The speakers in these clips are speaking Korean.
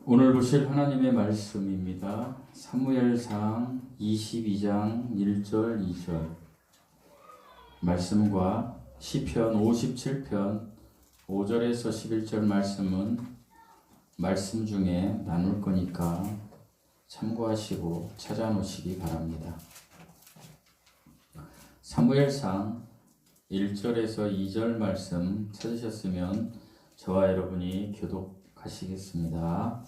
오늘 보실 하나님의 말씀입니다. 사무엘상 22장 1절 2절 말씀과 시편 57편 5절에서 11절 말씀은 말씀 중에 나눌 거니까 참고하시고 찾아놓으시기 바랍니다. 사무엘상 1절에서 2절 말씀 찾으셨으면 저와 여러분이 교독하시겠습니다.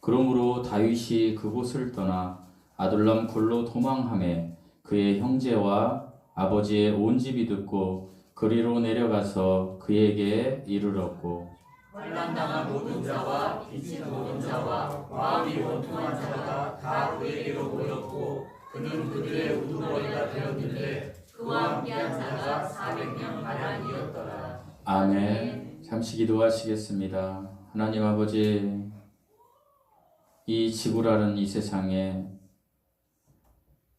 그러므로 다윗이 그곳을 떠나 아둘람 굴로 도망하매 그의 형제와 아버지의 온 집이 듣고 그리로 내려가서 그에게 이르렀고 환난당한 모든 자와 빚진 모든 자와 마음이 원통한 자가 다 그에게로 모였고 그는 그들의 우두머리가 되었는데 그와 함께한 자가 400명 가량이었더라. 아멘. 잠시 기도하시겠습니다. 하나님 아버지, 이 지구라는 이 세상에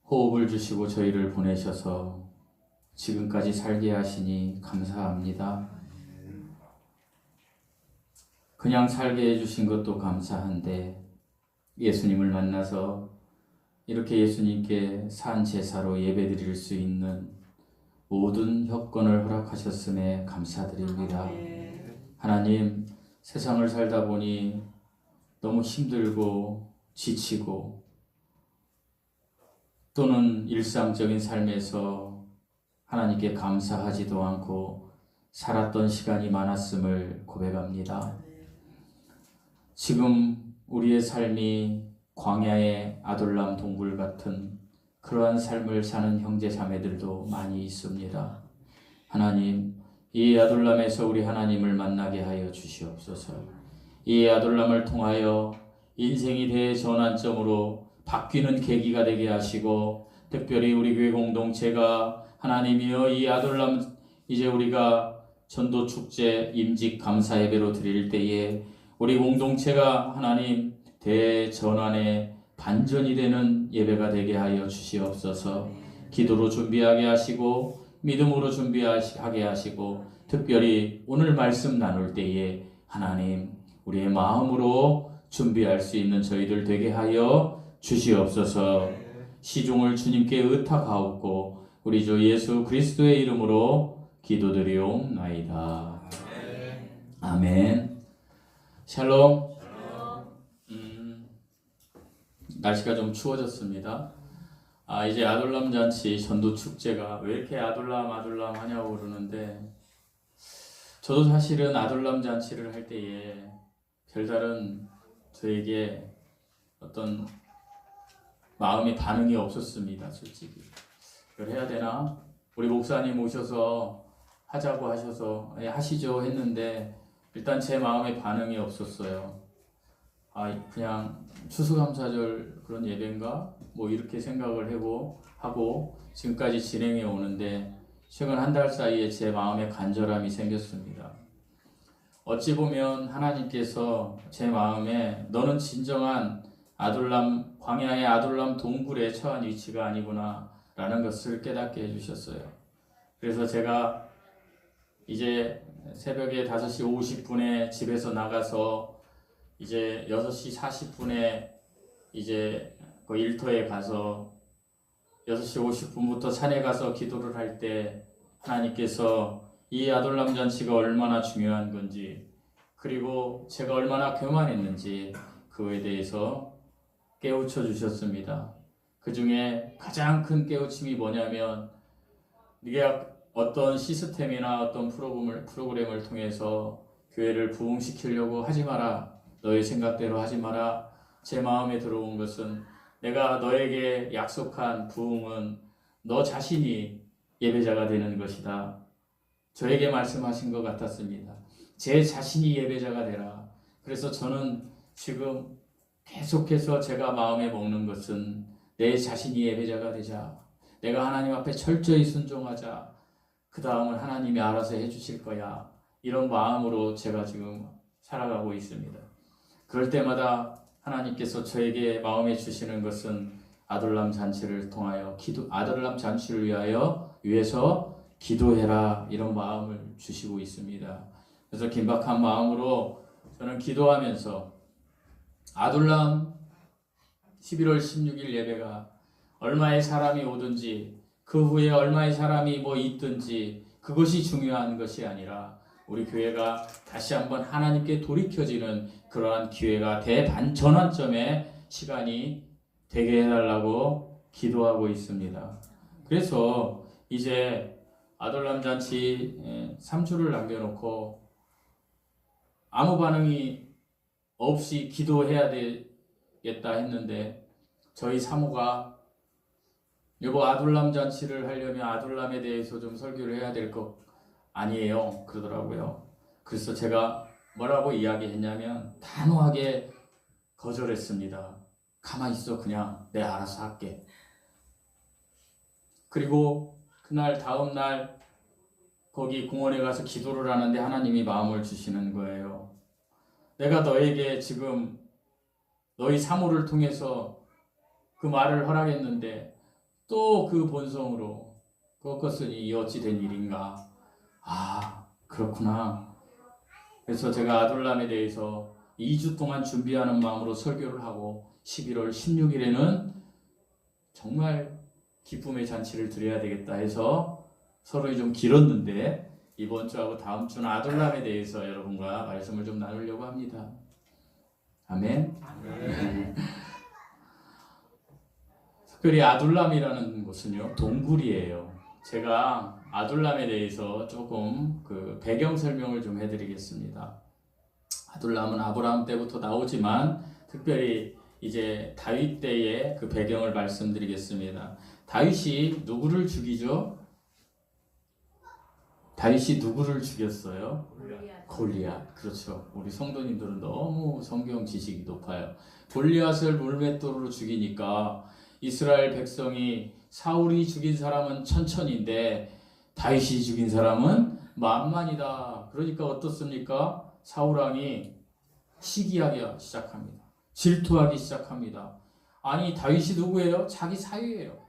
호흡을 주시고 저희를 보내셔서 지금까지 살게 하시니 감사합니다. 그냥 살게 해주신 것도 감사한데 예수님을 만나서 이렇게 예수님께 산 제사로 예배드릴 수 있는 모든 여건을 허락하셨음에 감사드립니다. 하나님, 세상을 살다 보니 너무 힘들고 지치고 또는 일상적인 삶에서 하나님께 감사하지도 않고 살았던 시간이 많았음을 고백합니다. 지금 우리의 삶이 광야의 아둘람 동굴 같은 그러한 삶을 사는 형제 자매들도 많이 있습니다. 하나님, 이 아둘람에서 우리 하나님을 만나게 하여 주시옵소서. 이 아둘람을 통하여 인생이 대전환점으로 바뀌는 계기가 되게 하시고, 특별히 우리 교회 공동체가 하나님이여 이 아둘람 이제 우리가 전도축제 임직 감사 예배로 드릴 때에 우리 공동체가 하나님 대전환의 반전이 되는 예배가 되게 하여 주시옵소서. 기도로 준비하게 하시고 믿음으로 준비하게 하시고 특별히 오늘 말씀 나눌 때에 하나님 우리의 마음으로 준비할 수 있는 저희들 되게 하여 주시옵소서. 시종을 주님께 의탁하옵고 우리 주 예수 그리스도의 이름으로 기도드리옵나이다. 아멘. 샬롬. 날씨가 좀 추워졌습니다. 이제 아둘람 잔치 전도 축제가 왜 이렇게 아둘람 하냐고 그러는데 저도 사실은 아둘람 잔치를 할 때에 별다른 저에게 어떤 마음의 반응이 없었습니다. 솔직히 이걸 해야 되나? 우리 목사님 오셔서 하자고 하셔서 하시죠 했는데 일단 제 마음의 반응이 없었어요. 그냥 추수감사절 그런 예배인가? 뭐 이렇게 생각을 하고 지금까지 진행해 오는데 최근 한 달 사이에 제 마음에 간절함이 생겼습니다. 어찌 보면 하나님께서 제 마음에 너는 진정한 아둘람 광야의 아둘람 동굴에 처한 위치가 아니구나 라는 것을 깨닫게 해주셨어요. 그래서 제가 이제 새벽에 5시 50분에 집에서 나가서 이제 6시 40분에 이제 그 일터에 가서 6시 50분부터 산에 가서 기도를 할 때 하나님께서 이 아둘람 잔치가 얼마나 중요한 건지 그리고 제가 얼마나 교만했는지 그거에 대해서 깨우쳐 주셨습니다. 그 중에 가장 큰 깨우침이 뭐냐면 네가 어떤 시스템이나 어떤 프로그램을 통해서 교회를 부흥시키려고 하지 마라. 너의 생각대로 하지 마라. 제 마음에 들어온 것은 내가 너에게 약속한 부흥은 너 자신이 예배자가 되는 것이다. 저에게 말씀하신 것 같았습니다. 제 자신이 예배자가 되라. 그래서 저는 지금 계속해서 제가 마음에 먹는 것은 내 자신이 예배자가 되자. 내가 하나님 앞에 철저히 순종하자. 그 다음은 하나님이 알아서 해주실 거야. 이런 마음으로 제가 지금 살아가고 있습니다. 그럴 때마다 하나님께서 저에게 마음에 주시는 것은 아둘람 잔치를 통하여 아둘람 잔치를 위해서 기도해라 이런 마음을 주시고 있습니다. 그래서 긴박한 마음으로 저는 기도하면서 아둘람 11월 16일 예배가 얼마의 사람이 오든지 그 후에 얼마의 사람이 뭐 있든지 그것이 중요한 것이 아니라 우리 교회가 다시 한번 하나님께 돌이켜지는 그러한 기회가 대반전환점의 시간이 되게 해달라고 기도하고 있습니다. 그래서 이제 아둘람 잔치 3주를 남겨놓고 아무 반응이 없이 기도해야 되겠다 했는데 저희 사모가 여보 아둘람 잔치를 하려면 아둘람에 대해서 좀 설교를 해야 될 것 아니에요 그러더라고요. 그래서 제가 뭐라고 이야기했냐면 단호하게 거절했습니다. 가만히 있어 그냥 내가 알아서 할게. 그리고 그날 다음날 거기 공원에 가서 기도를 하는데 하나님이 마음을 주시는 거예요. 내가 너에게 지금 너희 사모를 통해서 그 말을 허락했는데 또 그 본성으로 그것은 어찌 된 일인가. 아 그렇구나. 그래서 제가 아둘람에 대해서 2주 동안 준비하는 마음으로 설교를 하고 11월 16일에는 정말 기쁨의 잔치를 드려야 되겠다 해서 서론이 좀 길었는데 이번 주하고 다음 주는 아둘람에 대해서 여러분과 말씀을 좀 나누려고 합니다. 아멘. 특별히 아둘람이라는 곳은요 동굴이에요. 제가 아둘람에 대해서 조금 그 배경 설명을 좀 해드리겠습니다. 아둘람은 아브라함 때부터 나오지만 특별히 이제 다윗 때의 그 배경을 말씀드리겠습니다. 다윗이 누구를 죽이죠? 다윗이 누구를 죽였어요? 골리앗. 그렇죠. 우리 성도님들은 너무 성경 지식이 높아요. 골리앗을 물맷돌로 죽이니까 이스라엘 백성이 사울이 죽인 사람은 1000인데 다윗이 죽인 사람은 10,000이다. 그러니까 어떻습니까? 사울왕이 시기하기 시작합니다. 질투하기 시작합니다. 아니 다윗이 누구예요? 자기 사위예요.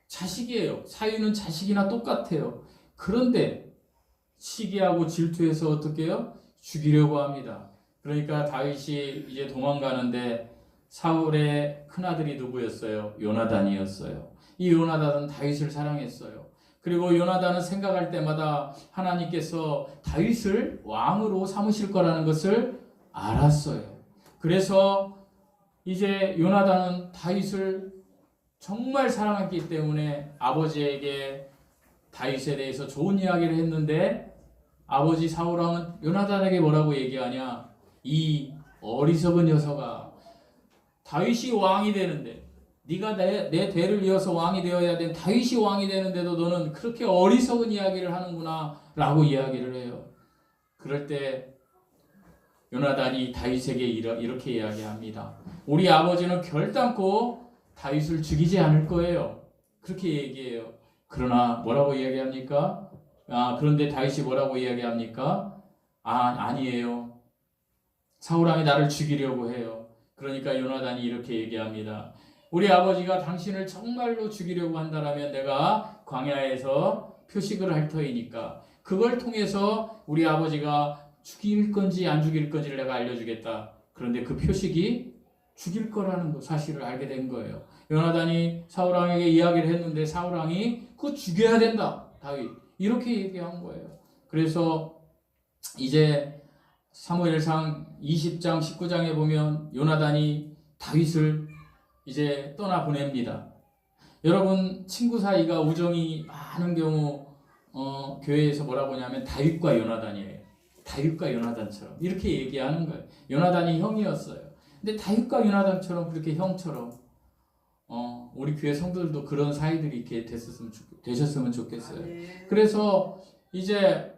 자식이에요. 사위는 자식이나 똑같아요. 그런데 시기하고 질투해서 어떻게 해요? 죽이려고 합니다. 그러니까 다윗이 이제 도망가는데 사울의 큰아들이 누구였어요? 요나단이었어요. 이 요나단은 다윗을 사랑했어요. 그리고 요나단은 생각할 때마다 하나님께서 다윗을 왕으로 삼으실 거라는 것을 알았어요. 그래서 이제 요나단은 다윗을 정말 사랑했기 때문에 아버지에게 다윗에 대해서 좋은 이야기를 했는데 아버지 사울왕은 요나단에게 뭐라고 얘기하냐? 이 어리석은 녀석아, 다윗이 왕이 되는데 네가 내 대를 이어서 왕이 되어야 된 다윗이 왕이 되는데도 너는 그렇게 어리석은 이야기를 하는구나 라고 이야기를 해요. 그럴 때 요나단이 다윗에게 이렇게 이야기합니다. 우리 아버지는 결단코 다윗을 죽이지 않을 거예요. 그렇게 얘기해요. 그러나 뭐라고 이야기합니까? 그런데 다윗이 뭐라고 이야기합니까? 아니에요. 사울왕이 나를 죽이려고 해요. 그러니까 요나단이 이렇게 얘기합니다. 우리 아버지가 당신을 정말로 죽이려고 한다면 내가 광야에서 표식을 할 터이니까 그걸 통해서 우리 아버지가 죽일 건지 안 죽일 건지를 내가 알려주겠다. 그런데 그 표식이 죽일 거라는 사실을 알게 된 거예요. 요나단이 사울왕에게 이야기를 했는데 사울왕이 그거 죽여야 된다. 다윗 이렇게 얘기한 거예요. 그래서 이제 사무엘상 20장 19장에 보면 요나단이 다윗을 이제 떠나보냅니다. 여러분 친구 사이가 우정이 많은 경우 교회에서 뭐라고 하냐면 다윗과 요나단이에요. 다윗과 요나단처럼 이렇게 얘기하는 거예요. 요나단이 형이었어요. 근데 다윗과 요나단처럼 그렇게 형처럼 우리 교회 성도들도 그런 사이들이 이렇게 되셨으면 좋겠어요. 그래서 이제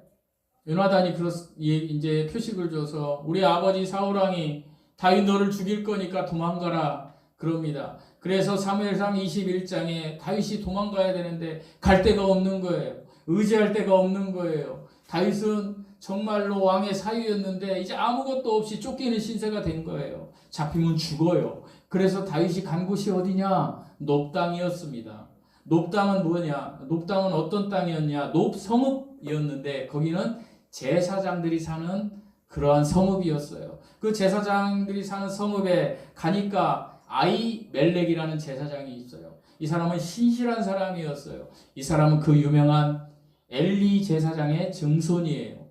요나단이 이제 표식을 줘서 우리 아버지 사울왕이 다윗 너를 죽일 거니까 도망가라 그럽니다. 그래서 사무엘상 21장에 다윗이 도망가야 되는데 갈 데가 없는 거예요. 의지할 데가 없는 거예요. 다윗은 정말로 왕의 사위였는데 이제 아무것도 없이 쫓기는 신세가 된 거예요. 잡히면 죽어요. 그래서 다윗이 간 곳이 어디냐? 놉땅이었습니다. 놉땅은 뭐냐? 놉땅은 어떤 땅이었냐? 놉성읍이었는데 거기는 제사장들이 사는 그러한 성읍이었어요. 그 제사장들이 사는 성읍에 가니까 아히멜렉이라는 제사장이 있어요. 이 사람은 신실한 사람이었어요. 이 사람은 그 유명한 엘리 제사장의 증손이에요.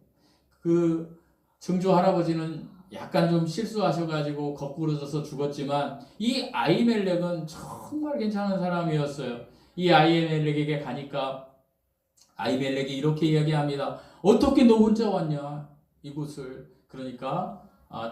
그 증조 할아버지는 약간 좀 실수하셔가지고 거꾸로져서 죽었지만 이 아히멜렉은 정말 괜찮은 사람이었어요. 이 아히멜렉에게 가니까 아히멜렉이 이렇게 이야기합니다. 어떻게 너 혼자 왔냐 이곳을. 그러니까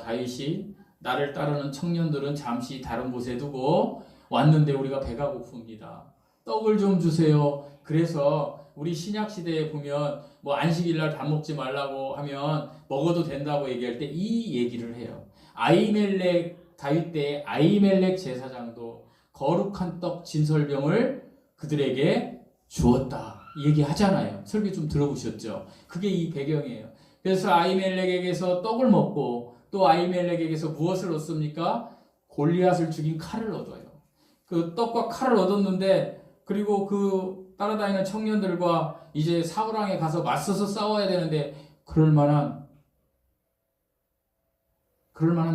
다윗이 나를 따르는 청년들은 잠시 다른 곳에 두고 왔는데 우리가 배가 고픕니다. 떡을 좀 주세요. 그래서 우리 신약 시대에 보면 뭐 안식일날 밥 먹지 말라고 하면 먹어도 된다고 얘기할 때 이 얘기를 해요. 아히멜렉 다윗 때 아히멜렉 제사장도 거룩한 떡 진설병을 그들에게 주었다 이 얘기 하잖아요. 설교 좀 들어보셨죠? 그게 이 배경이에요. 그래서 아히멜렉에게서 떡을 먹고 또 아히멜렉에게서 무엇을 얻습니까? 골리앗을 죽인 칼을 얻어요. 그 떡과 칼을 얻었는데 그리고 그 따라다니는 청년들과 이제 사울왕에 가서 맞서서 싸워야 되는데 그럴 만한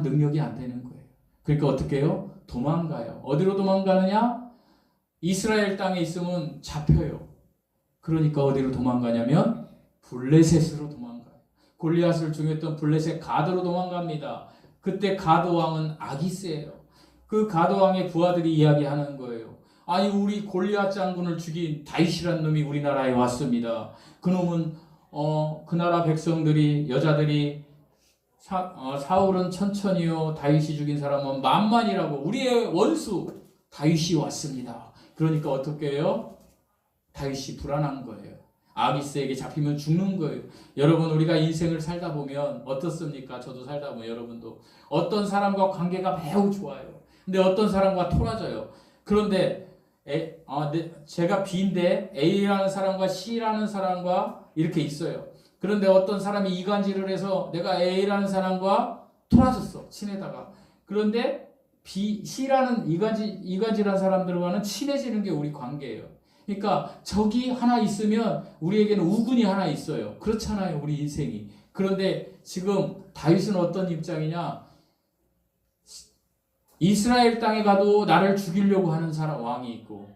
능력이 안 되는 거예요. 그러니까 어떻게 해요? 도망가요. 어디로 도망가느냐? 이스라엘 땅에 있으면 잡혀요. 그러니까 어디로 도망가냐면 블레셋으로 도망가요. 골리앗을 죽였던 블레셋 가드로 도망갑니다. 그때 가드 왕은 아기스예요. 그 가드 왕의 부하들이 이야기하는 거예요. 아니 우리 골리앗 장군을 죽인 다윗이라는 놈이 우리나라에 왔습니다. 그놈은 그 나라 백성들이 여자들이 사울은 천천히요 다윗이 죽인 사람은 만만이라고 우리의 원수 다윗이 왔습니다. 그러니까 어떻게 해요? 다윗이 불안한 거예요. 아기스에게 잡히면 죽는 거예요. 여러분 우리가 인생을 살다 보면 어떻습니까? 저도 살다 보면 여러분도 어떤 사람과 관계가 매우 좋아요. 근데 어떤 사람과 토라져요. 그런데 제가 B인데 A라는 사람과 C라는 사람과 이렇게 있어요. 그런데 어떤 사람이 이간질을 해서 내가 A라는 사람과 토라졌어. 친해다가. 그런데 C라는 이간질한 사람들과는 친해지는 게 우리 관계예요. 그러니까 적이 하나 있으면 우리에게는 우군이 하나 있어요. 그렇잖아요. 우리 인생이. 그런데 지금 다윗은 어떤 입장이냐? 이스라엘 땅에 가도 나를 죽이려고 하는 사람 왕이 있고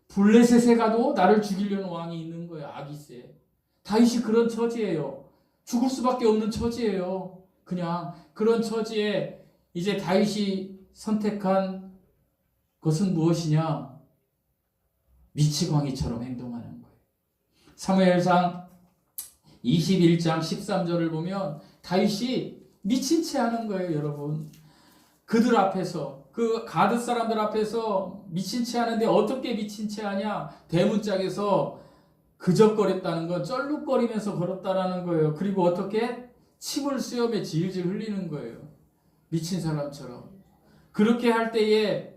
블레셋에 가도 나를 죽이려는 왕이 있는 거예요. 아기스에. 다윗이 그런 처지예요. 죽을 수밖에 없는 처지예요. 그냥 그런 처지에 이제 다윗이 선택한 것은 무엇이냐? 미치광이처럼 행동하는 거예요. 사무엘상 21장 13절을 보면 다윗이 미친 채 하는 거예요, 여러분. 그들 앞에서 그 가드 사람들 앞에서 미친 채 하는데 어떻게 미친 채 하냐? 대문짝에서 그적거렸다는 건 쩔룩거리면서 걸었다라는 거예요. 그리고 어떻게 침을 수염에 질질 흘리는 거예요. 미친 사람처럼. 그렇게 할 때에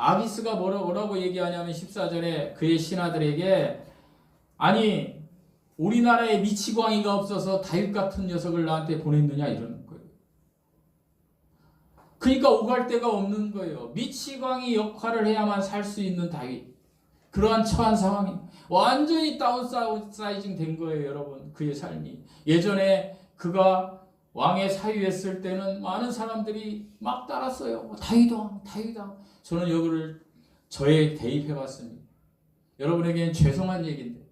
아기스가 뭐라고 얘기하냐면 14절에 그의 신하들에게 아니 우리나라에 미치광이가 없어서 다윗 같은 녀석을 나한테 보냈느냐 이러는 거예요. 그러니까 오갈 데가 없는 거예요. 미치광이 역할을 해야만 살 수 있는 다윗. 그러한 처한 상황이 완전히 다운사이징 된 거예요, 여러분. 그의 삶이. 예전에 그가 왕의 사위했을 때는 많은 사람들이 막 따랐어요. 다윗 왕. 저는 여기를 저에 대입해 봤습니다. 여러분에게는 죄송한 얘기인데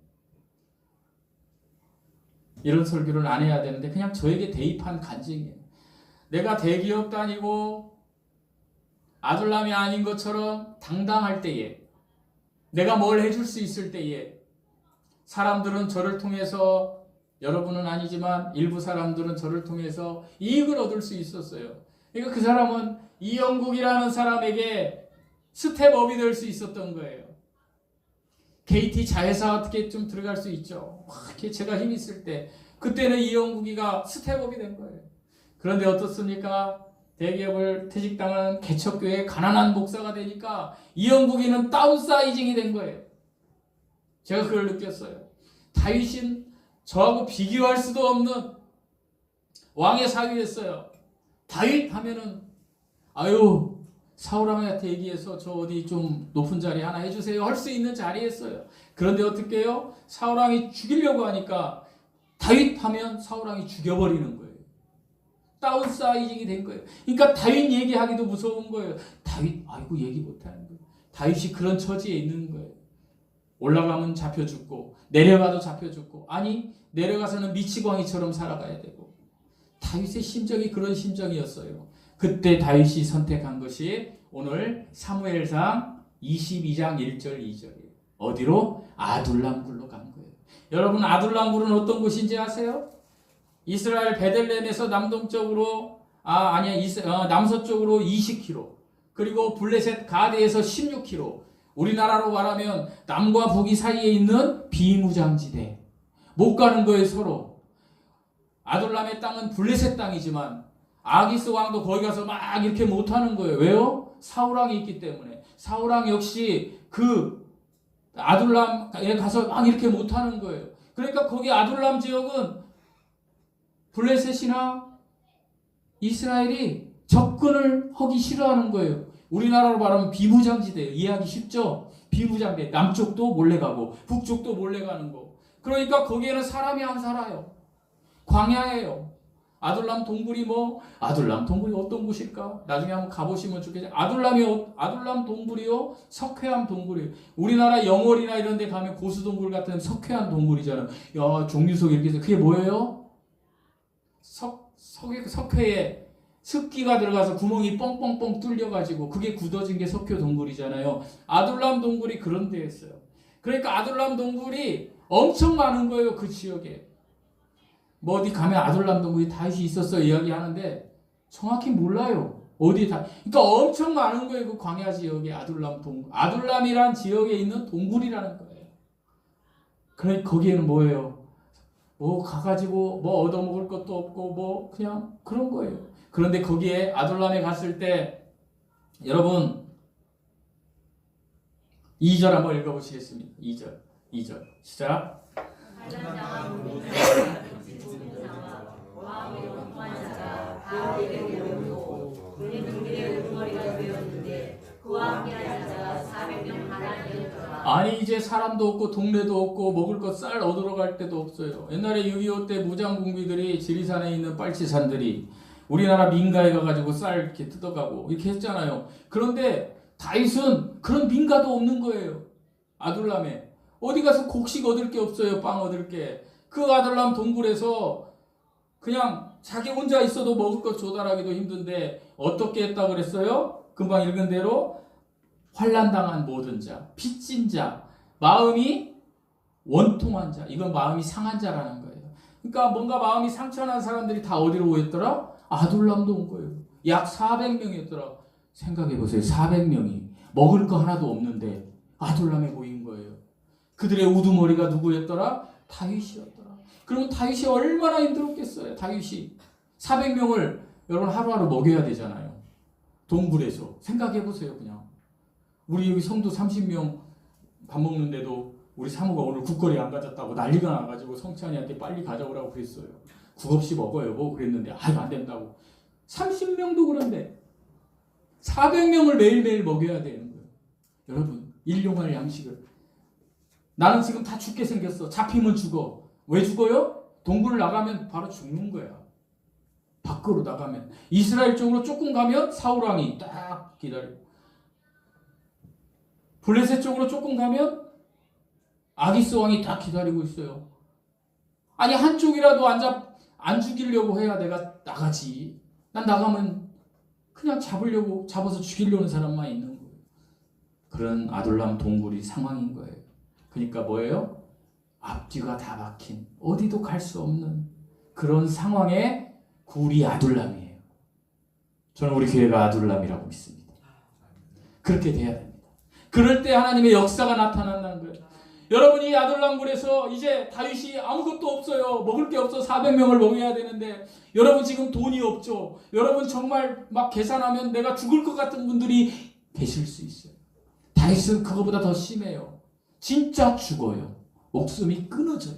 이런 설교를 안 해야 되는데 그냥 저에게 대입한 간증이에요. 내가 대기업 다니고 아둘람이 아닌 것처럼 당당할 때에 내가 뭘 해줄 수 있을 때에 사람들은 저를 통해서 여러분은 아니지만 일부 사람들은 저를 통해서 이익을 얻을 수 있었어요. 그러니까 그 사람은 이영국이라는 사람에게 스텝업이 될 수 있었던 거예요. KT 자회사 어떻게 좀 들어갈 수 있죠. 제가 힘 있을 때 그때는 이영국이가 스텝업이 된 거예요. 그런데 어떻습니까? 대기업을 퇴직당한 개척교회의 가난한 목사가 되니까 이영국이는 다운사이징이 된 거예요. 제가 그걸 느꼈어요. 다윗은 저하고 비교할 수도 없는 왕의 사위였어요. 다윗 하면은 아유 사울왕한테 얘기해서 저 어디 좀 높은 자리 하나 해주세요 할 수 있는 자리였어요. 그런데 어떻게 해요? 사울왕이 죽이려고 하니까 다윗 하면 사울왕이 죽여버리는 거예요. 다운사이징이 된 거예요. 그러니까 다윗 얘기하기도 무서운 거예요. 다윗 아이고 얘기 못하는 거예요. 다윗이 그런 처지에 있는 거예요. 올라가면 잡혀 죽고 내려가도 잡혀 죽고 아니 내려가서는 미치광이처럼 살아가야 되고 다윗의 심정이 그런 심정이었어요. 그때 다윗이 선택한 것이 오늘 사무엘상 22장 1절 2절이에요. 어디로? 아둘람 굴로 간 거예요. 여러분 아둘람 굴은 어떤 곳인지 아세요? 이스라엘 베들레헴에서 남동쪽으로 남서쪽으로 20km 그리고 블레셋 가데에서 16km 우리나라로 말하면 남과 북이 사이에 있는 비무장지대 못 가는 거예요. 서로 아둘람의 땅은 블레셋 땅이지만 아기스 왕도 거기 가서 막 이렇게 못하는 거예요. 왜요? 사울왕이 있기 때문에. 사울왕 역시 그 아둘람에 가서 막 이렇게 못하는 거예요. 그러니까 거기 아둘람 지역은 블레셋이나 이스라엘이 접근을 하기 싫어하는 거예요. 우리나라로 말하면 비무장지대예요. 이해하기 쉽죠? 비무장지대. 남쪽도 몰래 가고 북쪽도 몰래 가는 거. 그러니까 거기에는 사람이 안 살아요. 광야예요. 아둘람 동굴이 아둘람 동굴이 어떤 곳일까? 나중에 한번 가보시면 좋겠죠. 아둘람 동굴이요. 석회암 동굴이에요. 우리나라 영월이나 이런 데 가면 고수동굴 같은 석회암 동굴이잖아요. 야, 종류석 이렇게 해서 그게 뭐예요? 석회에 습기가 들어가서 구멍이 뻥뻥뻥 뚫려가지고 그게 굳어진 게 석회 동굴이잖아요. 아둘람 동굴이 그런 데였어요. 그러니까 아둘람 동굴이 엄청 많은 거예요. 그 지역에. 어디 가면 아둘람 동굴이 다윗이 있었어 이야기하는데 정확히 몰라요. 어디 다. 그러니까 엄청 많은 거예요. 그 광야 지역에 아둘람 동굴. 아둘람이란 지역에 있는 동굴이라는 거예요. 그러니까 거기에는 뭐예요? 가가지고 얻어먹을 것도 없고 그냥 그런 거예요. 그런데 거기에 아둘람에 갔을 때 여러분 2절 한번 읽어보시겠습니다. 2절 시작. 아니 이제 사람도 없고 동네도 없고 먹을 것 쌀 얻으러 갈 데도 없어요. 옛날에 6.25 때 무장공비들이 지리산에 있는 빨치산들이 우리나라 민가에 가가지고 쌀 이렇게 뜯어가고 이렇게 했잖아요. 그런데 다윗은 그런 민가도 없는 거예요. 아둘람에 어디 가서 곡식 얻을 게 없어요. 빵 얻을 게. 그 아둘람 동굴에서 그냥 자기 혼자 있어도 먹을 것 조달하기도 힘든데 어떻게 했다 그랬어요? 금방 읽은 대로 환난당한 모든 자, 빚진 자, 마음이 원통한 자, 이건 마음이 상한 자라는 거예요. 그러니까 뭔가 마음이 상처난 사람들이 다 어디로 모였더라? 아둘람도 온 거예요. 약 400명이었더라. 생각해보세요. 400명이 먹을 거 하나도 없는데 아둘람에 모인 거예요. 그들의 우두머리가 누구였더라? 다윗이었더라. 그러면 다윗이 얼마나 힘들었겠어요. 다윗이 400명을 여러분 하루하루 먹여야 되잖아요. 동굴에서. 생각해보세요. 그냥 우리 여기 성도 30명 밥 먹는데도 우리 사모가 오늘 국거리 안 가졌다고 난리가 나가지고 성찬이한테 빨리 가져오라고 그랬어요. 국 없이 먹어요. 그랬는데 아유 안 된다고. 30명도 그런데 400명을 매일매일 먹여야 되는 거예요. 여러분 일용할 양식을. 나는 지금 다 죽게 생겼어. 잡히면 죽어. 왜 죽어요? 동굴을 나가면 바로 죽는 거야. 밖으로 나가면. 이스라엘 쪽으로 조금 가면 사울왕이 딱 기다리고 블레셋 쪽으로 조금 가면 아기스 왕이 딱 기다리고 있어요. 아니 한쪽이라도 안 죽이려고 해야 내가 나가지. 난 나가면 그냥 잡아서 죽이려는 사람만 있는 거예요. 그런 아둘람 동굴이 상황인 거예요. 그러니까 뭐예요? 앞뒤가 다 막힌 어디도 갈 수 없는 그런 상황에 굴이 아둘람이에요. 저는 우리 교회가 아둘람이라고 믿습니다. 그렇게 돼야 됩니다. 그럴 때 하나님의 역사가 나타난다는 거예요. 여러분이 아둘람 굴에서 이제 다윗이 아무것도 없어요. 먹을 게 없어. 400명을 먹여야 되는데 여러분 지금 돈이 없죠. 여러분 정말 막 계산하면 내가 죽을 것 같은 분들이 계실 수 있어요. 다윗은 그거보다 더 심해요. 진짜 죽어요. 목숨이 끊어져요.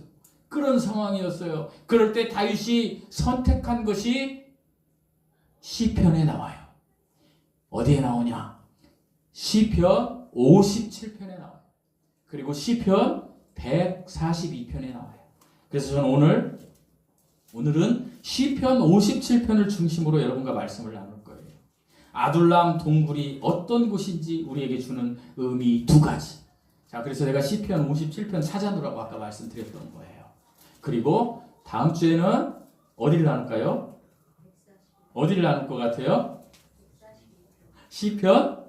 그런 상황이었어요. 그럴 때 다윗이 선택한 것이 시편에 나와요. 어디에 나오냐? 시편 57편에 나와요. 그리고 시편 142편에 나와요. 그래서 저는 오늘은 시편 57편을 중심으로 여러분과 말씀을 나눌 거예요. 아둘람 동굴이 어떤 곳인지 우리에게 주는 의미 두 가지. 자, 그래서 내가 시편 57편 찾아놓으라고 아까 말씀드렸던 거예요. 그리고 다음 주에는 어디를 나눌까요? 어디를 나눌 것 같아요? 시편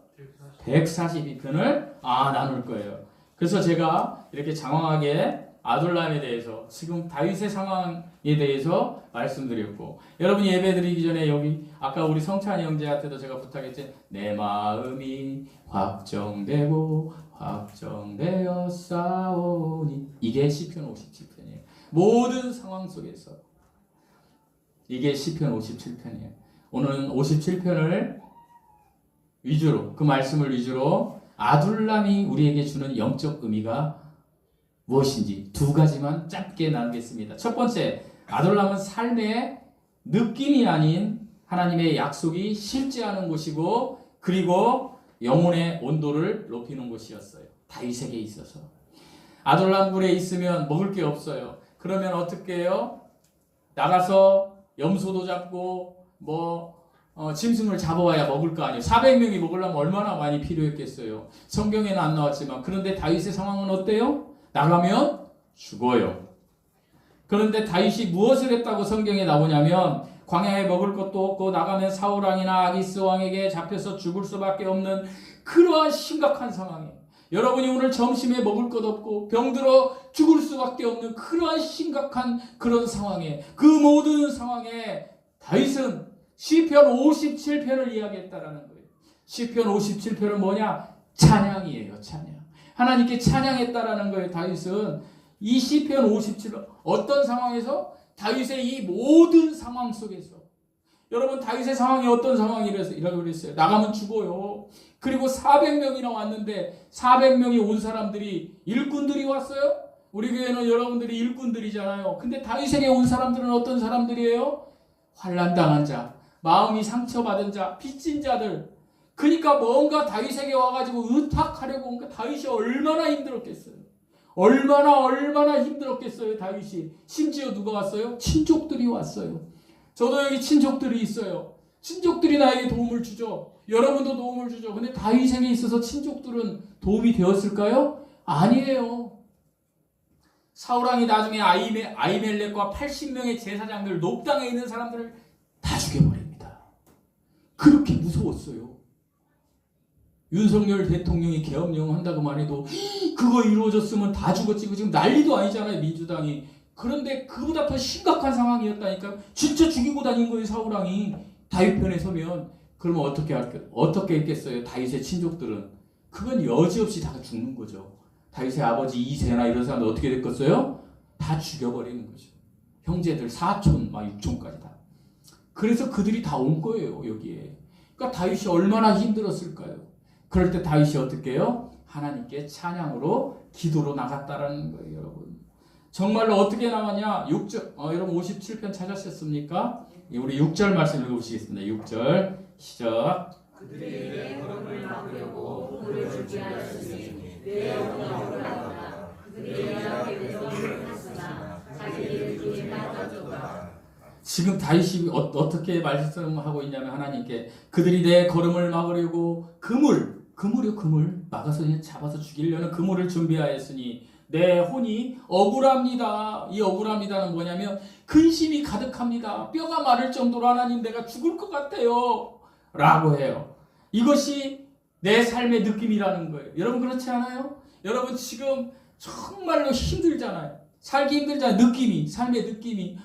142편을 나눌 거예요. 그래서 제가 이렇게 장황하게 아둘람에 대해서 지금 다윗의 상황에 대해서 말씀드렸고, 여러분이 예배 드리기 전에 여기 아까 우리 성찬이 형제한테도 제가 부탁했지, 내 마음이 확정되고 확정되었사오니, 이게 시편 57편이에요. 모든 상황 속에서 이게 시편 57편이에요. 오늘은 57편을 위주로, 그 말씀을 위주로 아둘람이 우리에게 주는 영적 의미가 무엇인지 두 가지만 짧게 나누겠습니다. 첫 번째, 아둘람은 삶의 느낌이 아닌 하나님의 약속이 실제하는 곳이고, 그리고 영혼의 온도를 높이는 곳이었어요. 다윗에게 있어서. 아둘람 굴에 있으면 먹을 게 없어요. 그러면 어떻게 해요? 나가서 염소도 잡고 짐승을 잡아와야 먹을 거 아니에요. 400명이 먹으려면 얼마나 많이 필요했겠어요. 성경에는 안 나왔지만, 그런데 다윗의 상황은 어때요? 나가면 죽어요. 그런데 다윗이 무엇을 했다고 성경에 나오냐면, 광야에 먹을 것도 없고 나가면 사울왕이나 아기스 왕에게 잡혀서 죽을 수밖에 없는 그러한 심각한 상황에, 여러분이 오늘 점심에 먹을 것 없고 병들어 죽을 수밖에 없는 그러한 심각한 그런 상황에, 그 모든 상황에 다윗은 시편 57편을 이야기했다라는 거예요. 시편 57편은 뭐냐? 찬양이에요. 찬양. 하나님께 찬양했다라는 거예요. 다윗은 이 시편 57편, 어떤 상황에서? 다윗의 이 모든 상황 속에서. 여러분, 다윗의 상황이 어떤 상황이라고 그랬어요? 나가면 죽어요. 그리고 400명이나 왔는데 400명이 온 사람들이 일꾼들이 왔어요? 우리 교회는 여러분들이 일꾼들이잖아요. 근데 다윗에게 온 사람들은 어떤 사람들이에요? 환난당한 자, 마음이 상처받은 자, 빚진 자들. 그러니까 뭔가 다윗에게 와가지고 의탁하려고 온 거, 다윗이 얼마나 힘들었겠어요. 얼마나 힘들었겠어요, 다윗이. 심지어 누가 왔어요? 친족들이 왔어요. 저도 여기 친족들이 있어요. 친족들이 나에게 도움을 주죠. 여러분도 도움을 주죠. 근데 다윗에게 있어서 친족들은 도움이 되었을까요? 아니에요. 사울왕이 나중에 아히멜렉과 80명의 제사장들, 녹당에 있는 사람들을 다 죽여버립니다. 그렇게 무서웠어요. 윤석열 대통령이 계엄령 한다고만 해도 그거 이루어졌으면 다 죽었지. 지금 난리도 아니잖아요, 민주당이. 그런데 그보다 더 심각한 상황이었다니까. 진짜 죽이고 다닌 거예요, 사울왕이. 다윗 편에 서면. 그러면 어떻게 했겠어요, 다윗의 친족들은? 그건 여지없이 다 죽는 거죠. 다윗의 아버지 이새나 이런 사람들 어떻게 됐겠어요? 다 죽여버리는 거죠. 형제들 4촌, 6촌까지 다. 그래서 그들이 다 온 거예요, 여기에. 그러니까 다윗이 얼마나 힘들었을까요? 그럴 때 다윗이 어떻게 해요? 하나님께 찬양으로, 기도로 나갔다라는 거예요, 여러분. 정말로 어떻게 나가냐? 6절, 여러분 57편 찾으셨습니까? 우리 6절 말씀 읽어보시겠습니다. 6절 시작. 그들이 내 걸음을 막으려고 문을 준비하였으니 내 영혼이 억울하구나. 그들이 내 앞에 외로움을 했으나 자기를 주님만 던져봐. 지금 다윗이 어떻게 말씀하고 있냐면, 하나님께 그들이 내 걸음을 막으려고 그물을 막아서 잡아서 죽이려는 그물을 준비하였으니 내 혼이 억울합니다. 이 억울합니다는 뭐냐면 근심이 가득합니다. 뼈가 마를 정도로 하나님 내가 죽을 것 같아요 라고 해요. 이것이 내 삶의 느낌이라는 거예요. 여러분 그렇지 않아요? 여러분 지금 정말로 힘들잖아요. 살기 힘들잖아요. 삶의 느낌이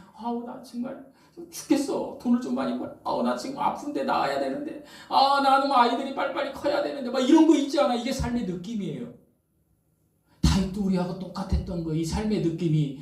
나 정말 죽겠어. 돈을 좀 많이 벌. 나 지금 아픈데 나아야 되는데. 나는 아이들이 빨리빨리 커야 되는데. 이런 거 있지 않아? 이게 삶의 느낌이에요. 다윗도 우리하고 똑같았던 거예요. 이 삶의 느낌이.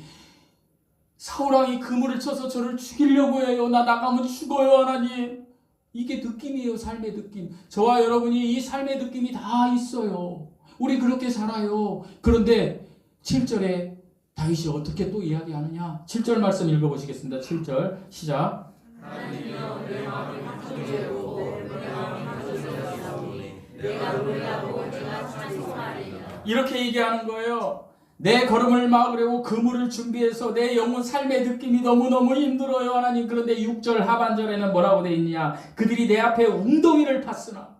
사울왕이 그물을 쳐서 저를 죽이려고 해요. 나 나가면 죽어요, 하나님. 이게 느낌이에요, 삶의 느낌. 저와 여러분이 이 삶의 느낌이 다 있어요. 우리 그렇게 살아요. 그런데 7절에 다윗이 어떻게 또 이야기하느냐? 7절 말씀 읽어보시겠습니다. 7절 시작. 하나님이여 내 마음이 강제로 내 마음이 강제되었사오니 내가 노래하고 내가 찬송하리라. 이렇게 얘기하는 거예요. 내 걸음을 막으려고 그물을 준비해서 내 영혼 삶의 느낌이 너무너무 힘들어요 하나님. 그런데 6절 하반절에는 뭐라고 돼 있냐? 그들이 내 앞에 웅덩이를 팠으나,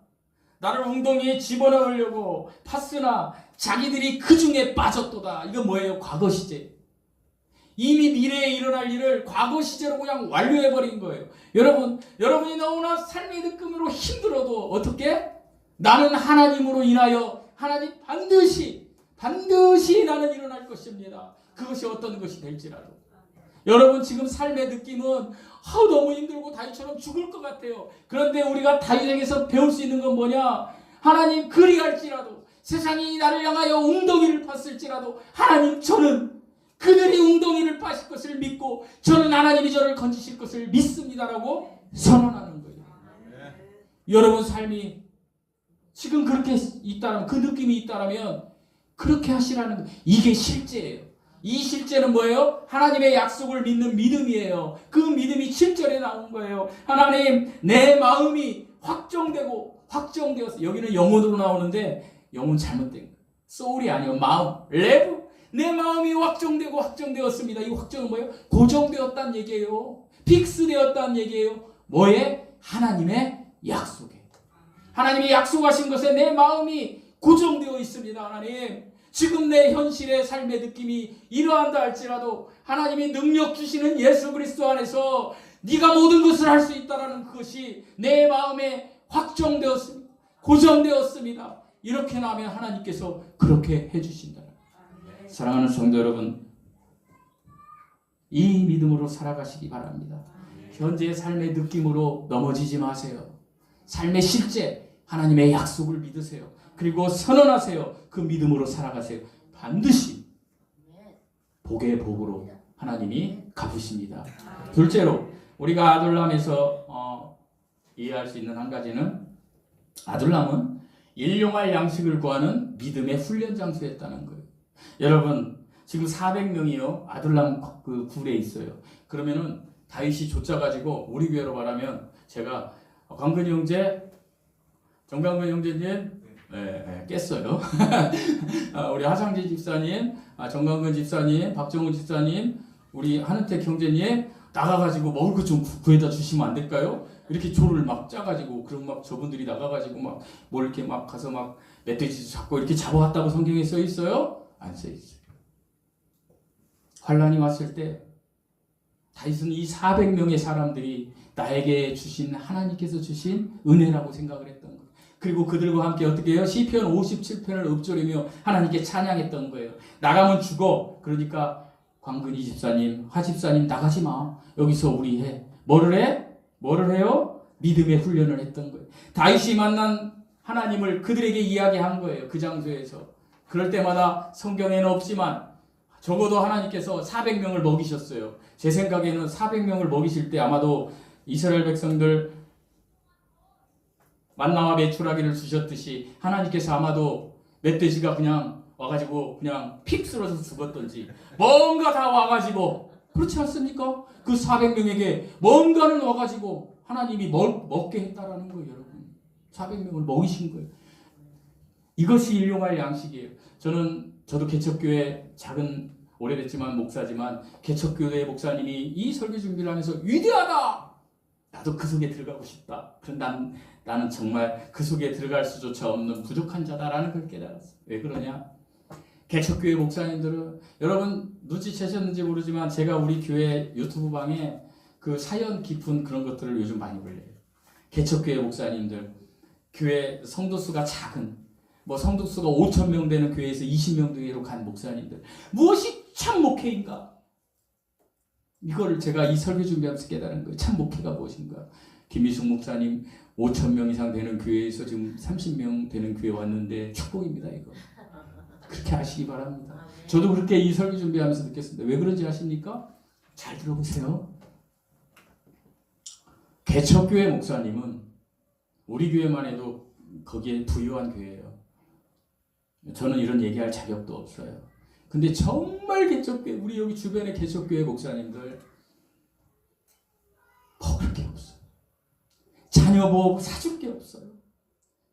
나를 웅덩이에 집어넣으려고 팠으나 자기들이 그 중에 빠졌도다. 이건 뭐예요? 과거 시제. 이미 미래에 일어날 일을 과거 시제로 그냥 완료해버린 거예요. 여러분이 너무나 삶의 느낌으로 힘들어도 어떻게? 나는 하나님으로 인하여 하나님 반드시 나는 일어날 것입니다. 그것이 어떤 것이 될지라도. 여러분 지금 삶의 느낌은 너무 힘들고 다윗처럼 죽을 것 같아요. 그런데 우리가 다윗에게서 배울 수 있는 건 뭐냐? 하나님 그리할지라도, 세상이 나를 향하여 웅덩이를 팠을지라도 하나님 저는 그들이 웅덩이를 파실 것을 믿고 저는 하나님이 저를 건지실 것을 믿습니다라고 선언하는 거예요. 여러분 삶이 지금 그렇게 있다면, 그 느낌이 있다면 그렇게 하시라는 거예요. 이게 실제예요. 이 실제는 뭐예요? 하나님의 약속을 믿는 믿음이에요. 그 믿음이 7절에 나온 거예요. 하나님 내 마음이 확정되었어. 여기는 영혼으로 나오는데 영혼 잘못된 거예요. 소울이 아니에요. 마음, 레브. 내 마음이 확정되었습니다. 이 확정은 뭐예요? 고정되었다는 얘기예요. 픽스되었다는 얘기예요. 뭐에? 하나님의 약속에. 하나님이 약속하신 것에 내 마음이 고정되어 있습니다. 하나님 지금 내 현실의 삶의 느낌이 이러한다 할지라도 하나님이 능력 주시는 예수 그리스도 안에서 네가 모든 것을 할 수 있다라는 그것이 내 마음에 확정되었습니다. 고정되었습니다. 이렇게 나면 하나님께서 그렇게 해주신다. 사랑하는 성도 여러분, 이 믿음으로 살아가시기 바랍니다. 현재의 삶의 느낌으로 넘어지지 마세요. 삶의 실제 하나님의 약속을 믿으세요. 그리고 선언하세요. 그 믿음으로 살아가세요. 반드시 복의 복으로 하나님이 갚으십니다. 둘째로 우리가 아둘람에서 이해할 수 있는 한 가지는, 아둘람은 일용할 양식을 구하는 믿음의 훈련 장소였다는 거예요. 여러분 지금 400명이요 아둘람 그 굴에 있어요. 그러면은 다윗이 쫓아가지고, 우리 교회로 말하면 제가 광근이 형제, 정광근 형제님 깼어요. 우리 하상지 집사님, 정광근 집사님, 박정우 집사님, 우리 한은택 형제님 나가가지고 먹을 것 좀 구해다 주시면 안 될까요? 이렇게 조를 막 짜가지고, 그럼 막 저분들이 나가가지고 막 뭘 이렇게 막 가서 막 멧돼지 잡고 이렇게 잡아왔다고 성경에 써 있어요? 안 써 있어요. 환란이 왔을 때 다윗은 이 400명의 사람들이 나에게 주신, 하나님께서 주신 은혜라고 생각을 했던 거예요. 그리고 그들과 함께 어떻게 해요? 시편 57편을 읊조리며 하나님께 찬양했던 거예요. 나가면 죽어. 그러니까 광근이 집사님, 화 집사님 나가지 마. 여기서 우리 해. 뭐를 해? 뭐를 해요? 믿음의 훈련을 했던 거예요. 다윗이 만난 하나님을 그들에게 이야기한 거예요. 그 장소에서. 그럴 때마다 성경에는 없지만 적어도 하나님께서 400명을 먹이셨어요. 제 생각에는 400명을 먹이실 때 아마도 이스라엘 백성들 만나와 메추라기를 주셨듯이 하나님께서 아마도 멧돼지가 그냥 와가지고 그냥 픽 쓰러져서 죽었던지 뭔가 다 와가지고, 그렇지 않습니까? 그 400명에게 뭔가는 와가지고 하나님이 먹게 했다라는 거예요. 여러분 400명을 먹이신 거예요. 이것이 일용할 양식이에요. 저도 개척교회 작은, 오래됐지만 목사지만 개척교회 목사님이 이 설교 준비를 하면서 위대하다! 나도 그 속에 들어가고 싶다. 그럼 나는 정말 그 속에 들어갈 수조차 없는 부족한 자다라는 걸 깨달았어요. 왜 그러냐? 개척교회 목사님들은, 여러분 눈치채셨는지 모르지만 제가 우리 교회 유튜브 방에 그 사연 깊은 그런 것들을 요즘 많이 올려요. 개척교회 목사님들, 교회 성도수가 작은, 성도수가 5,000명 되는 교회에서 20명 교회로 간 목사님들, 무엇이 참 목회인가? 이거를 제가 이 설교 준비하면서 깨달은 거예요. 참 목회가 무엇인가? 김미숙 목사님 5,000명 이상 되는 교회에서 지금 30명 되는 교회 왔는데 축복입니다. 이거 그렇게 아시기 바랍니다. 저도 그렇게 이 설교 준비하면서 느꼈습니다. 왜 그런지 아십니까? 잘 들어보세요. 개척교회 목사님은 우리 교회만 해도 거기에 부유한 교회예요. 저는 이런 얘기할 자격도 없어요. 근데 정말 개척교회, 우리 여기 주변에 개척교회 목사님들 먹을 게 없어요. 자녀 보험 사줄 게 없어요.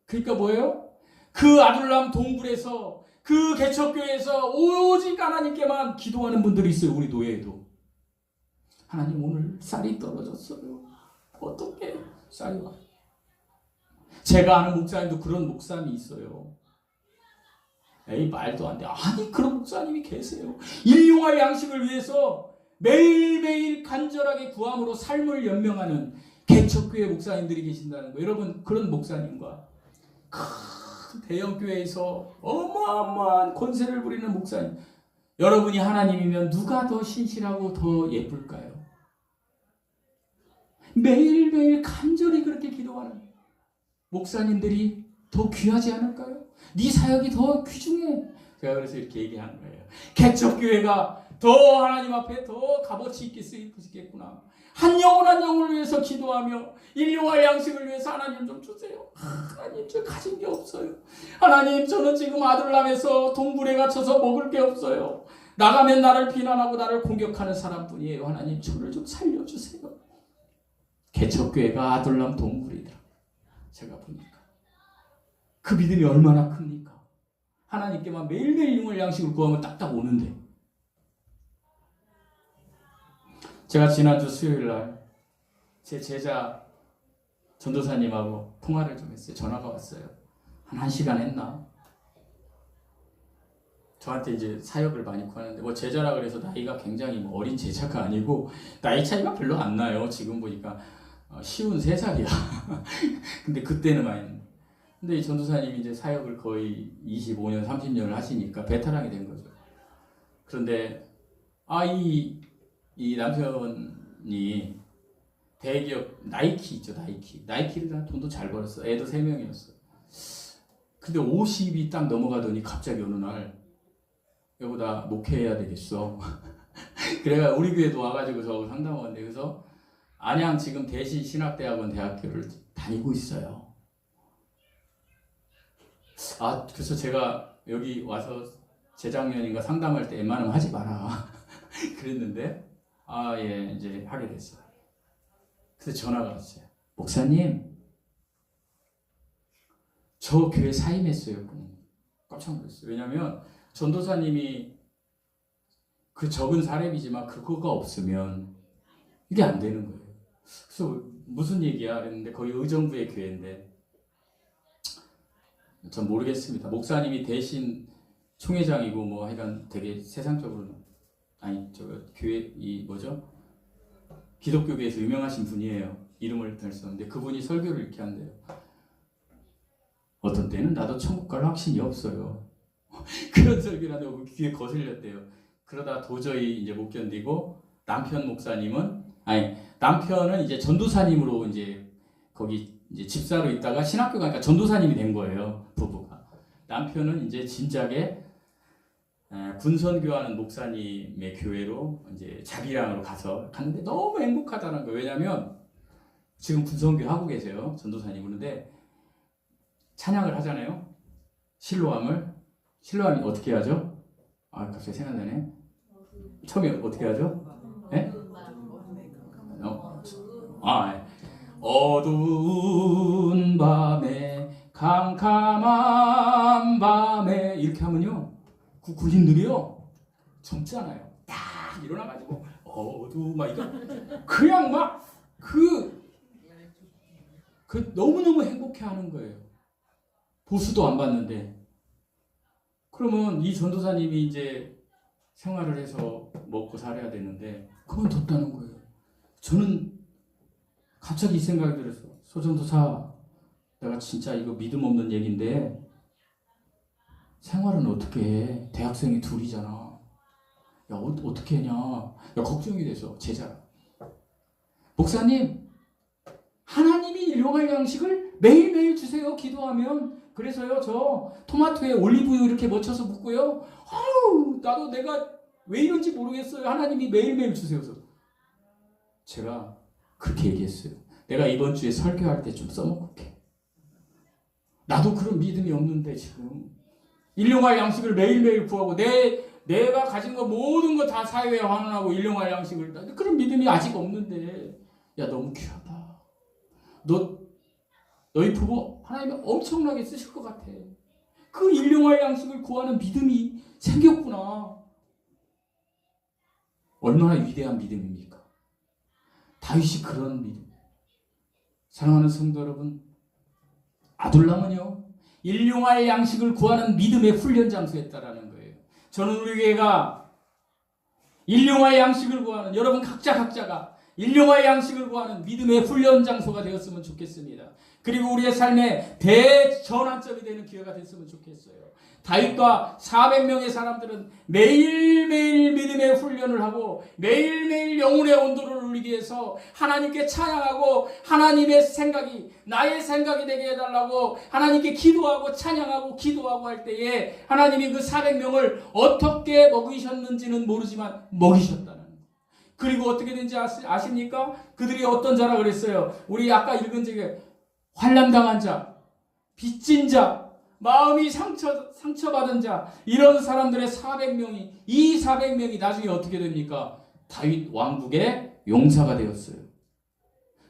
그러니까 뭐예요? 그 아둘람 동굴에서 그 개척교회에서 오직 하나님께만 기도하는 분들이 있어요. 우리 노예에도. 하나님 오늘 쌀이 떨어졌어요. 어떻게 쌀이 와? 제가 아는 목사님도 그런 목사님이 있어요. 에이 말도 안 돼. 아니 그런 목사님이 계세요. 일용할 양식을 위해서 매일매일 간절하게 구함으로 삶을 연명하는 개척교회 목사님들이 계신다는 거예요. 여러분 그런 목사님과 큰 대형교회에서 어마어마한 권세를 부리는 목사님, 여러분이 하나님이면 누가 더 신실하고 더 예쁠까요? 매일매일 간절히 그렇게 기도하는 목사님들이 더 귀하지 않을까요? 네 사역이 더 귀중해. 제가 그래서 이렇게 얘기하는 거예요. 개척교회가 더 하나님 앞에 더 값어치 있게 쓰이겠구나. 한 영혼 한 영혼을 위해서 기도하며 일용할 양식을 위해서 하나님 좀 주세요. 하나님 저 가진 게 없어요. 하나님 저는 지금 아둘람에서 동굴에 갇혀서 먹을 게 없어요. 나가면 나를 비난하고 나를 공격하는 사람뿐이에요. 하나님 저를 좀 살려주세요. 개척교회가 아둘람 동굴이더라. 제가 보니까 그 믿음이 얼마나 큽니까? 하나님께만 매일매일 일용할 양식을 구하면 딱딱 오는데. 제가 지난주 수요일날 제 제자 전도사님하고 통화를 좀 했어요. 전화가 왔어요. 한 1시간 했나? 저한테 이제 사역을 많이 구하는데 뭐 제자라 그래서 나이가 굉장히 뭐 어린 제자가 아니고 나이 차이가 별로 안 나요. 지금 보니까 쉬운 3살이야. 근데 그때는 많이. 근데 이 전도사님이 이제 사역을 거의 25년, 30년을 하시니까 베테랑이 된 거죠. 그런데 이 남편이 대기업 나이키 있죠. 나이키를 돈도 잘 벌었어. 애도 3명이었어. 근데 50이 딱 넘어가더니 갑자기 어느 날 여보 나 목회해야 되겠어. 그래가 우리 교회도 와가지고 저 상담원인데 그래서 안양 지금 대신 신학대학원 대학교를 다니고 있어요. 그래서 제가 여기 와서 재작년인가 상담할 때 웬만하면 하지 마라 그랬는데 예 이제 하게 됐어요. 그래서 전화가 왔어요. 목사님 저 교회 사임했어요. 깜짝 놀랐어요. 왜냐면 전도사님이 그 적은 사례비지만 그거가 없으면 이게 안 되는 거예요. 그래서 무슨 얘기야? 그랬는데 거기 의정부의 교회인데 전 모르겠습니다. 목사님이 대신 총회장이고 뭐 하여간 되게 세상적으로는 교회 기독교계에서 유명하신 분이에요. 이름을 댈 수 없는데 그분이 설교를 이렇게 한대요. 어떤 때는 나도 천국 갈 확신이 없어요. 그런 설교를 하다가 그 귀에 거슬렸대요. 그러다 도저히 이제 못 견디고 남편은 이제 전도사님으로 이제 거기 이제 집사로 있다가 신학교 가니까 전도사님이 된 거예요. 부부가. 남편은 이제 진작에 군선교하는 목사님의 교회로 이제 자기랑으로 갔는데 너무 행복하다는 거예요. 왜냐면 지금 군선교 하고 계세요. 전도사님. 그런데 찬양을 하잖아요. 실로암이 어떻게 하죠? 갑자기 생각나네. 처음에 어떻게 하죠? 네? 어두운 밤에 캄캄한 밤에 이렇게 하면요 그 군인들이요 젊잖아요. 딱 일어나가지고 막 이거 그냥 막 너무너무 행복해하는 거예요. 보수도 안 받는데. 그러면 이 전도사님이 이제 생활을 해서 먹고 살아야 되는데 그만뒀다는 거예요. 저는 갑자기 이 생각이 들어서 소전도사 내가 진짜 이거 믿음 없는 얘기인데 생활은 어떻게 해? 대학생이 둘이잖아. 야 어떻게 하냐. 야 걱정이 돼서 제자라. 목사님 하나님이 일용할 양식을 매일매일 주세요. 기도하면. 그래서요 저 토마토에 올리브유 이렇게 묻혀서 붓고요. 나도 내가 왜 이런지 모르겠어요. 하나님이 매일매일 주세요. 그래서 제가 그렇게 얘기했어요. 내가 이번 주에 설교할 때 좀 써먹고 올게. 나도 그런 믿음이 없는데 지금 일용할 양식을 매일매일 구하고 내가 가진 거 모든 거 다 사회에 환원하고 일용할 양식을 그런 믿음이 아직 없는데 야 너무 귀하다. 너희 부부 하나님이 엄청나게 쓰실 것 같아. 그 일용할 양식을 구하는 믿음이 생겼구나. 얼마나 위대한 믿음입니까? 다윗이 그런 믿음. 사랑하는 성도 여러분, 아둘람은요, 일용할 양식을 구하는 믿음의 훈련 장소였다라는 거예요. 저는 우리 교회가 일용할 양식을 구하는, 여러분 각자가 일용할 양식을 구하는 믿음의 훈련 장소가 되었으면 좋겠습니다. 그리고 우리의 삶의 대전환점이 되는 기회가 됐으면 좋겠어요. 다윗과 400명의 사람들은 매일매일 믿음의 훈련을 하고 매일매일 영혼의 온도를 올리기 위해서 하나님께 찬양하고 하나님의 생각이 나의 생각이 되게 해달라고 하나님께 기도하고 찬양하고 기도하고 할 때에 하나님이 그 400명을 어떻게 먹이셨는지는 모르지만 먹이셨다는 거예요. 그리고 어떻게 된지 아십니까? 그들이 어떤 자라 그랬어요. 우리 아까 읽은 적에 환난당한 자, 빚진 자, 마음이 상처받은 자, 이런 사람들의 400명이, 이 400명이 나중에 어떻게 됩니까? 다윗 왕국의 용사가 되었어요.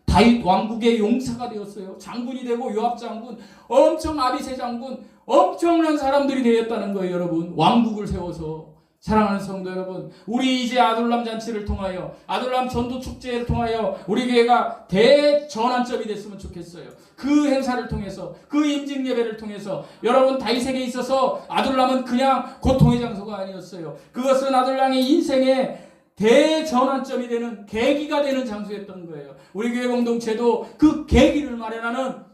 다윗 왕국의 용사가 되었어요. 장군이 되고 요압 장군, 엄청 아비새 장군, 엄청난 사람들이 되었다는 거예요, 여러분. 왕국을 세워서. 사랑하는 성도 여러분, 우리 이제 아둘람 잔치를 통하여, 아둘람 전도 축제를 통하여 우리 교회가 대전환점이 됐으면 좋겠어요. 그 행사를 통해서, 그 임직 예배를 통해서 여러분, 다윗에게 있어서 아둘람은 그냥 고통의 장소가 아니었어요. 그것은 아둘람의 인생의 대전환점이 되는, 계기가 되는 장소였던 거예요. 우리 교회 공동체도 그 계기를 마련하는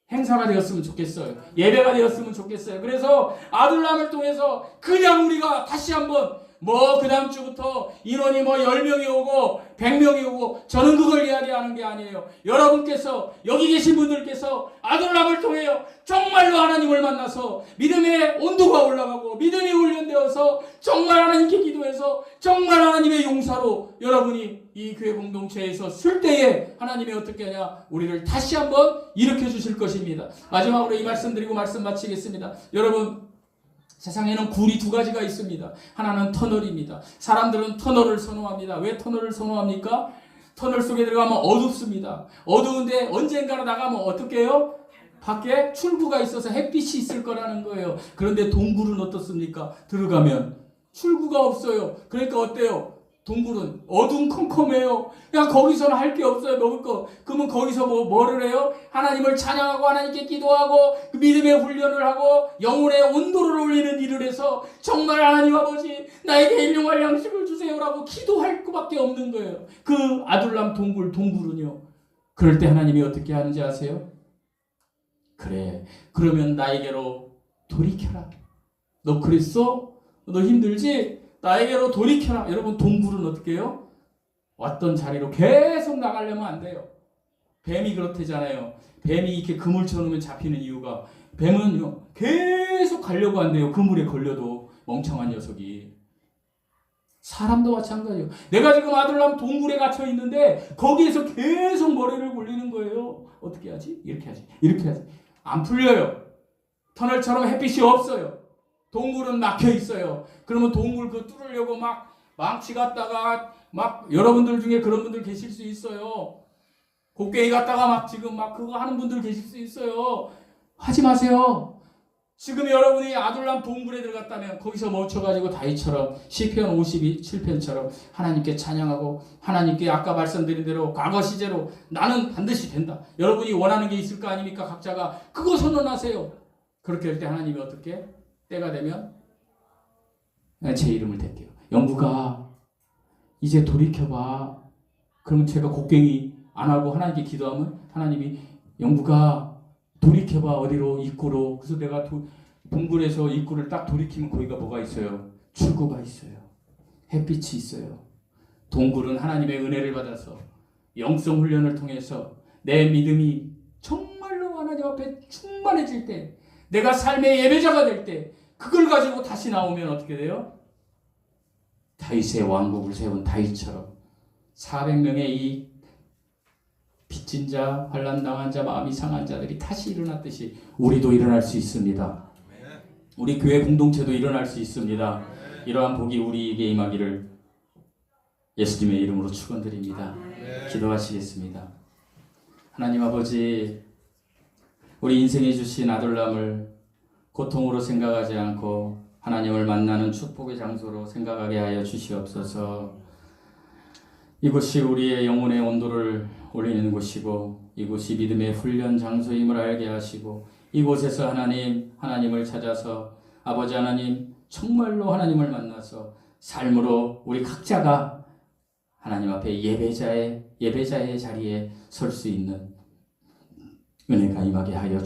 행사가 되었으면 좋겠어요. 예배가 되었으면 좋겠어요. 그래서 아둘람을 통해서 그냥 우리가 다시 한번 그 다음 주부터 인원이 10명이 오고 100명이 오고, 저는 그걸 이야기하는 게 아니에요. 여러분께서, 여기 계신 분들께서 아둘람을 통해요 정말로 하나님을 만나서 믿음의 온도가 올라가고 믿음이 훈련되어서 정말 하나님께 기도해서 정말 하나님의 용사로 여러분이 이 교회 공동체에서 쓸 때에 하나님이 어떻게 하냐, 우리를 다시 한번 일으켜 주실 것입니다. 마지막으로 이 말씀 드리고 말씀 마치겠습니다. 여러분, 세상에는 굴이 두 가지가 있습니다. 하나는 터널입니다. 사람들은 터널을 선호합니다. 왜 터널을 선호합니까? 터널 속에 들어가면 어둡습니다. 어두운데 언젠가는 나가면 어떻게 해요? 밖에 출구가 있어서 햇빛이 있을 거라는 거예요. 그런데 동굴은 어떻습니까? 들어가면 출구가 없어요. 그러니까 어때요? 동굴은 어둠컴컴해요. 그냥 거기서는 할 게 없어요. 먹을 거. 그러면 거기서 뭐를 해요? 하나님을 찬양하고 하나님께 기도하고 그 믿음의 훈련을 하고 영혼의 온도를 올리는 일을 해서 정말 하나님 아버지 나에게 일용할 양식을 주세요라고 기도할 수밖에 없는 거예요. 그 아둘람 동굴은요. 그럴 때 하나님이 어떻게 하는지 아세요? 그래, 그러면 나에게로 돌이켜라. 너 그랬어? 너 힘들지? 나에게로 돌이켜라. 여러분, 동굴은 어떻게 해요? 왔던 자리로 계속 나가려면 안 돼요. 뱀이 그렇대잖아요. 뱀이 이렇게 그물쳐놓으면 잡히는 이유가, 뱀은요 계속 가려고 한대요. 그물에 걸려도. 멍청한 녀석이. 사람도 마찬가지예요. 내가 지금 아둘람 동굴에 갇혀 있는데 거기에서 계속 머리를 굴리는 거예요. 어떻게 하지? 이렇게 하지. 이렇게 하지. 안 풀려요. 터널처럼 햇빛이 없어요. 동굴은 막혀 있어요. 그러면 동굴 그 뚫으려고 막 망치 갖다가 막, 여러분들 중에 그런 분들 계실 수 있어요. 곡괭이 갖다가 막 지금 막 그거 하는 분들 계실 수 있어요. 하지 마세요. 지금 여러분이 아둘람 동굴에 들어갔다면 거기서 멈춰가지고 다윗처럼 시편 57편처럼 하나님께 찬양하고 하나님께 아까 말씀드린 대로 과거 시제로 나는 반드시 된다. 여러분이 원하는 게 있을 거 아닙니까? 각자가 그거 선언하세요. 그렇게 할 때 하나님이 어떻게? 때가 되면 제 이름을 댈게요. 영구가 이제 돌이켜봐. 그러면 제가 곡괭이 안 하고 하나님께 기도하면 하나님이 영구가 돌이켜봐. 어디로? 입구로. 그래서 내가 동굴에서 입구를 딱 돌이키면 거기가 뭐가 있어요? 출구가 있어요. 햇빛이 있어요. 동굴은 하나님의 은혜를 받아서 영성 훈련을 통해서 내 믿음이 정말로 하나님 앞에 충만해질 때, 내가 삶의 예배자가 될 때, 그걸 가지고 다시 나오면 어떻게 돼요? 다윗의 왕국을 세운 다윗처럼 400명의 이 빚진 자, 환난당한 자, 마음이 상한 자들이 다시 일어났듯이 우리도 일어날 수 있습니다. 우리 교회 공동체도 일어날 수 있습니다. 이러한 복이 우리에게 임하기를 예수님의 이름으로 축원드립니다. 기도하시겠습니다. 하나님 아버지, 우리 인생에 주신 아둘람을 고통으로 생각하지 않고 하나님을 만나는 축복의 장소로 생각하게 하여 주시옵소서. 이곳이 우리의 영혼의 온도를 올리는 곳이고 이곳이 믿음의 훈련 장소임을 알게 하시고 이곳에서 하나님을 찾아서 아버지 하나님 정말로 하나님을 만나서 삶으로 우리 각자가 하나님 앞에 예배자의 자리에 설 수 있는 은혜가 임하게 하여